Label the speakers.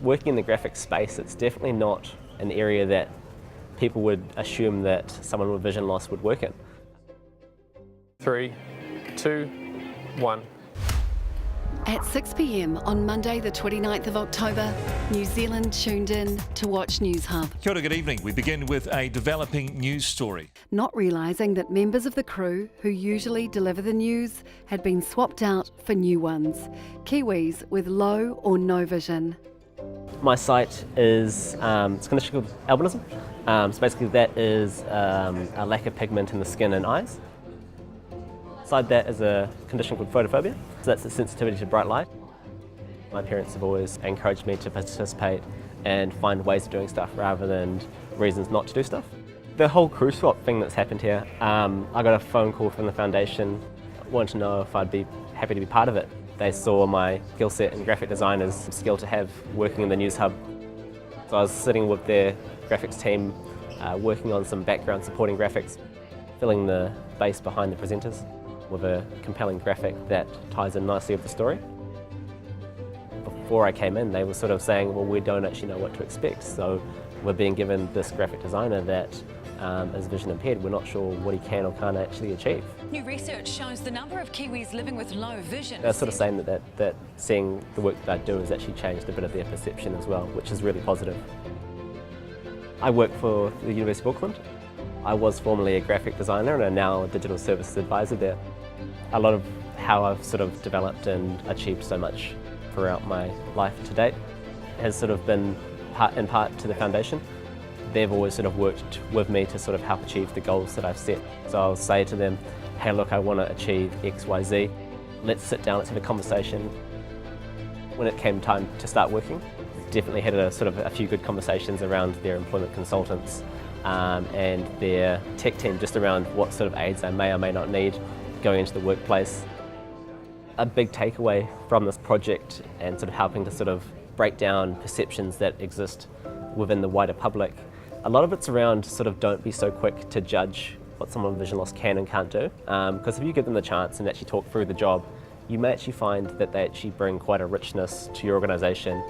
Speaker 1: Working in the graphics space, it's definitely not an area that people would assume that someone with vision loss would work in.
Speaker 2: 3, 2, 1.
Speaker 3: At 6 p.m. on Monday the 29th of October, New Zealand tuned in to watch News Hub.
Speaker 4: Kia ora, good evening. We begin with a developing news story.
Speaker 3: Not realising that members of the crew who usually deliver the news had been swapped out for new ones. Kiwis with low or no vision.
Speaker 1: My sight is it's a condition called albinism. So basically that is a lack of pigment in the skin and eyes. Beside that is a condition called photophobia. So that's a sensitivity to bright light. My parents have always encouraged me to participate and find ways of doing stuff rather than reasons not to do stuff. The whole crew swap thing that's happened here, I got a phone call from the foundation, wanted to know if I'd be happy to be part of it. They saw my skill set in graphic design as a skill to have working in the News Hub. So I was sitting with their graphics team, working on some background supporting graphics, filling the space behind the presenters with a compelling graphic that ties in nicely with the story. Before I came in, they were sort of saying, well, we don't actually know what to expect, so we're being given this graphic designer that is vision impaired. We're not sure what he can or can't actually achieve.
Speaker 5: New research shows the number of Kiwis living with low vision.
Speaker 1: They're sort of saying that seeing the work that I do has actually changed a bit of their perception as well, which is really positive. I work for the University of Auckland. I was formerly a graphic designer and am now a digital services advisor there. A lot of how I've sort of developed and achieved so much throughout my life to date has sort of been in part to the foundation. They've always sort of worked with me to sort of help achieve the goals that I've set. So I'll say to them, hey look, I want to achieve X, Y, Z. Let's sit down, let's have a conversation. When it came time to start working, definitely had a few good conversations around their employment consultants and their tech team, just around what sort of aids I may or may not need going into the workplace. A big takeaway from this project and sort of helping to sort of break down perceptions that exist within the wider public. A lot of it's around sort of don't be so quick to judge what someone with vision loss can and can't do. Because if you give them the chance and actually talk through the job, you may actually find that they actually bring quite a richness to your organisation.